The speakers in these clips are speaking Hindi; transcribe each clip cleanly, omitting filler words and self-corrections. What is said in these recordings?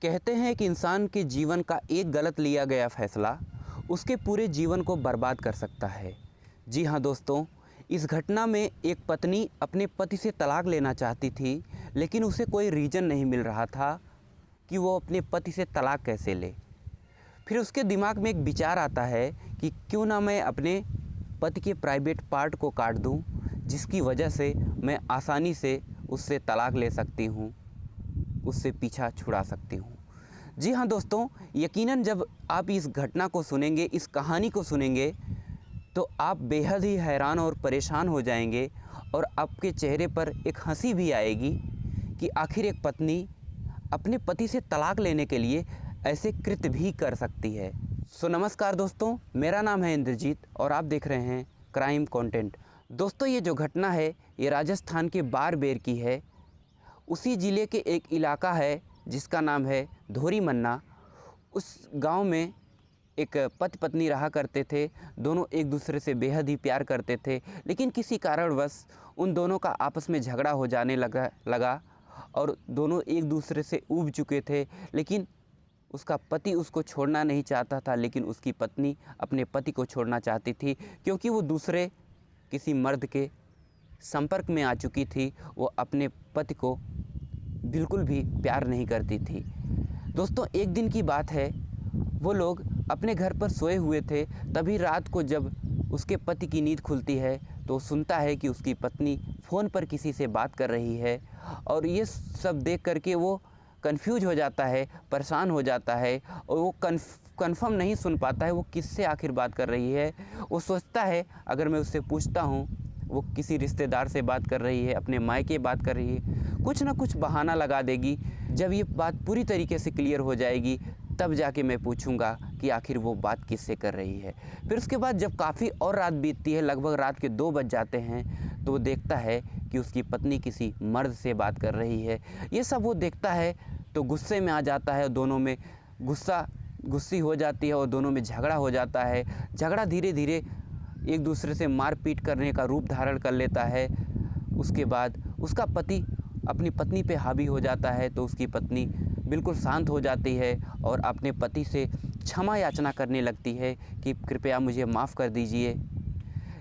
कहते हैं कि इंसान के जीवन का एक गलत लिया गया फैसला उसके पूरे जीवन को बर्बाद कर सकता है। जी हाँ दोस्तों, इस घटना में एक पत्नी अपने पति से तलाक लेना चाहती थी, लेकिन उसे कोई रीज़न नहीं मिल रहा था कि वो अपने पति से तलाक कैसे ले। फिर उसके दिमाग में एक विचार आता है कि क्यों ना मैं अपने पति के प्राइवेट पार्ट को काट दूं, जिसकी वजह से मैं आसानी से उससे तलाक ले सकती हूं, उससे पीछा छुड़ा सकती हूं। जी हाँ दोस्तों, यकीनन जब आप इस घटना को सुनेंगे, इस कहानी को सुनेंगे, तो आप बेहद ही हैरान और परेशान हो जाएंगे और आपके चेहरे पर एक हंसी भी आएगी कि आखिर एक पत्नी अपने पति से तलाक लेने के लिए ऐसे कृत्य भी कर सकती है। नमस्कार दोस्तों, मेरा नाम है इंद्रजीत और आप देख रहे हैं क्राइम कंटेंट। दोस्तों, ये जो घटना है ये राजस्थान के बाड़मेर की है। उसी ज़िले के एक इलाका है जिसका नाम है धोरी मन्ना। उस गांव में एक पति पत्नी रहा करते थे। दोनों एक दूसरे से बेहद ही प्यार करते थे, लेकिन किसी कारणवश उन दोनों का आपस में झगड़ा हो जाने लगा और दोनों एक दूसरे से ऊब चुके थे। लेकिन उसका पति उसको छोड़ना नहीं चाहता था, लेकिन उसकी पत्नी अपने पति को छोड़ना चाहती थी, क्योंकि वो दूसरे किसी मर्द के संपर्क में आ चुकी थी। वो अपने पति को बिल्कुल भी प्यार नहीं करती थी। दोस्तों, एक दिन की बात है, वो लोग अपने घर पर सोए हुए थे। तभी रात को जब उसके पति की नींद खुलती है तो सुनता है कि उसकी पत्नी फ़ोन पर किसी से बात कर रही है। और ये सब देख करके वो कंफ्यूज हो जाता है, परेशान हो जाता है और वो कंफर्म नहीं सुन पाता है वो किससे आखिर बात कर रही है। वो सोचता है अगर मैं उससे पूछता हूँ, वो किसी रिश्तेदार से बात कर रही है, अपने मायके बात कर रही है, कुछ ना कुछ बहाना लगा देगी। जब ये बात पूरी तरीके से क्लियर हो जाएगी तब जाके मैं पूछूंगा कि आखिर वो बात किससे कर रही है। फिर उसके बाद जब काफ़ी और रात बीतती है, लगभग रात के 2 बज जाते हैं, तो वो देखता है कि उसकी पत्नी किसी मर्द से बात कर रही है। ये सब वो देखता है तो गुस्से में आ जाता है। दोनों में गुस्सी हो जाती है और दोनों में झगड़ा हो जाता है। झगड़ा धीरे धीरे एक दूसरे से मारपीट करने का रूप धारण कर लेता है। उसके बाद उसका पति अपनी पत्नी पे हावी हो जाता है, तो उसकी पत्नी बिल्कुल शांत हो जाती है और अपने पति से क्षमा याचना करने लगती है कि कृपया मुझे माफ़ कर दीजिए।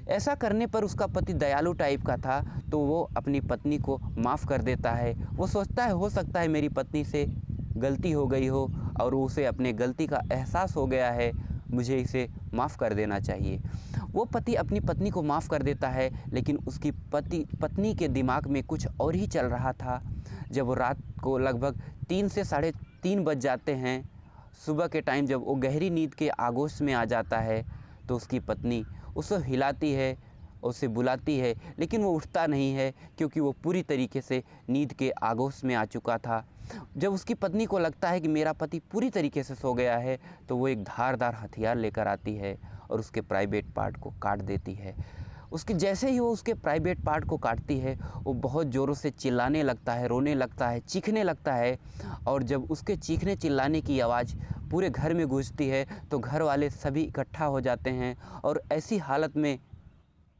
ऐसा करने पर उसका पति दयालु टाइप का था, तो वो अपनी पत्नी को माफ़ कर देता है। वो सोचता है हो सकता है मेरी पत्नी से गलती हो गई हो और उसे अपने गलती का एहसास हो गया है, मुझे इसे माफ़ कर देना चाहिए। वो पति अपनी पत्नी को माफ़ कर देता है, लेकिन उसकी पत्नी के दिमाग में कुछ और ही चल रहा था। जब वो रात को लगभग 3 से 3:30 बज जाते हैं, सुबह के टाइम जब वो गहरी नींद के आगोश में आ जाता है, तो उसकी पत्नी उसे हिलाती है, उसे बुलाती है, लेकिन वो उठता नहीं है, क्योंकि वो पूरी तरीके से नींद के आगोश में आ चुका था। जब उसकी पत्नी को लगता है कि मेरा पति पूरी तरीके से सो गया है, तो वो एक धारदार हथियार लेकर आती है और उसके प्राइवेट पार्ट को काट देती है। जैसे ही वो उसके प्राइवेट पार्ट को काटती है, वो बहुत ज़ोरों से चिल्लाने लगता है, रोने लगता है, चीखने लगता है। और जब उसके चीखने चिल्लाने की आवाज़ पूरे घर में गूंजती है, तो घर वाले सभी इकट्ठा हो जाते हैं और ऐसी हालत में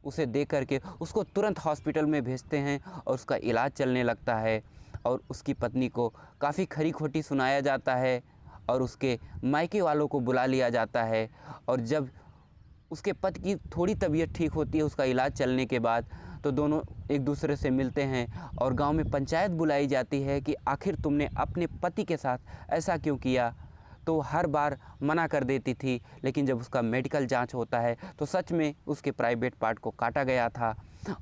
उसे देख करके उसको तुरंत हॉस्पिटल में भेजते हैं और उसका इलाज चलने लगता है। और उसकी पत्नी को काफ़ी खरी खोटी सुनाया जाता है और उसके मायके वालों को बुला लिया जाता है। और जब उसके पति की थोड़ी तबीयत ठीक होती है उसका इलाज चलने के बाद, तो दोनों एक दूसरे से मिलते हैं और गांव में पंचायत बुलाई जाती है कि आखिर तुमने अपने पति के साथ ऐसा क्यों किया। तो हर बार मना कर देती थी, लेकिन जब उसका मेडिकल जांच होता है तो सच में उसके प्राइवेट पार्ट को काटा गया था।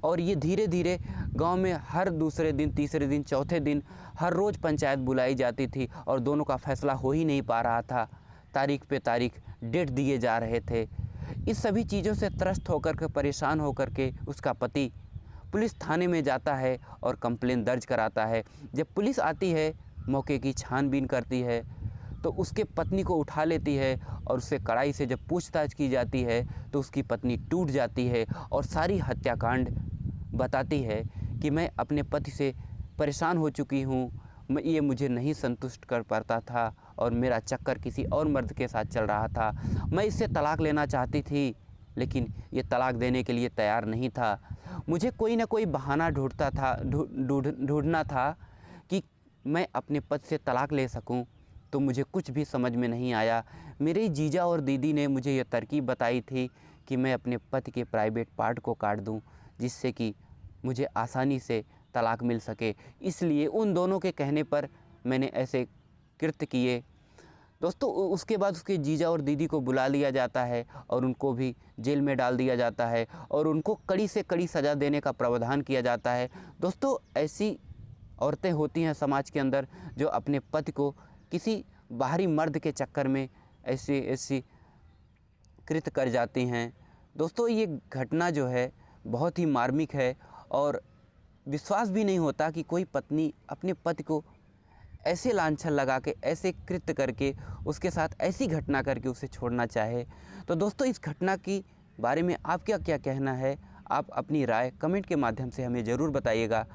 और ये धीरे धीरे गांव में हर दूसरे दिन, तीसरे दिन, चौथे दिन हर रोज़ पंचायत बुलाई जाती थी और दोनों का फैसला हो ही नहीं पा रहा था। तारीख पे तारीख डेट दिए जा रहे थे। इस सभी चीज़ों से त्रस्त होकर के, परेशान होकर के उसका पति पुलिस थाने में जाता है और कंप्लेन दर्ज कराता है। जब पुलिस आती है, मौके की छानबीन करती है, तो उसके पत्नी को उठा लेती है और उससे कड़ाई से जब पूछताछ की जाती है तो उसकी पत्नी टूट जाती है और सारी हत्याकांड बताती है कि मैं अपने पति से परेशान हो चुकी हूँ, ये मुझे नहीं संतुष्ट कर पाता था और मेरा चक्कर किसी और मर्द के साथ चल रहा था। मैं इससे तलाक लेना चाहती थी, लेकिन ये तलाक देने के लिए तैयार नहीं था। मुझे कोई ना कोई बहाना ढूंढना था कि मैं अपने पति से तलाक ले सकूं, तो मुझे कुछ भी समझ में नहीं आया। मेरे जीजा और दीदी ने मुझे ये तरकीब बताई थी कि मैं अपने पति के प्राइवेट पार्ट को काट दूं, जिससे कि मुझे आसानी से तलाक मिल सके। इसलिए उन दोनों के कहने पर मैंने ऐसे कृत्य किए। दोस्तों उसके बाद उसके जीजा और दीदी को बुला लिया जाता है और उनको भी जेल में डाल दिया जाता है और उनको कड़ी से कड़ी सज़ा देने का प्रावधान किया जाता है। दोस्तों ऐसी औरतें होती हैं समाज के अंदर जो अपने पति को किसी बाहरी मर्द के चक्कर में ऐसी कृत्य कर जाती हैं। दोस्तों ये घटना जो है बहुत ही मार्मिक है और विश्वास भी नहीं होता कि कोई पत्नी अपने पति को ऐसे लांछन लगा के, ऐसे कृत्य करके, उसके साथ ऐसी घटना करके उसे छोड़ना चाहे। तो दोस्तों इस घटना की बारे में आपका क्या कहना है? आप अपनी राय कमेंट के माध्यम से हमें ज़रूर बताइएगा।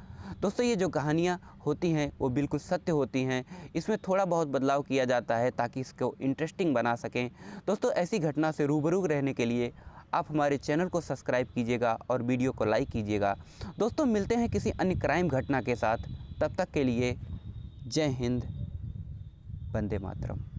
दोस्तों ये जो कहानियाँ होती हैं वो बिल्कुल सत्य होती हैं। इसमें थोड़ा बहुत बदलाव किया जाता है ताकि इसको इंटरेस्टिंग बना सकें। दोस्तों ऐसी घटना से रूबरू रहने के लिए आप हमारे चैनल को सब्सक्राइब कीजिएगा और वीडियो को लाइक कीजिएगा। दोस्तों मिलते हैं किसी अन्य क्राइम घटना के साथ। तब तक के लिए जय हिंद, वंदे मातरम।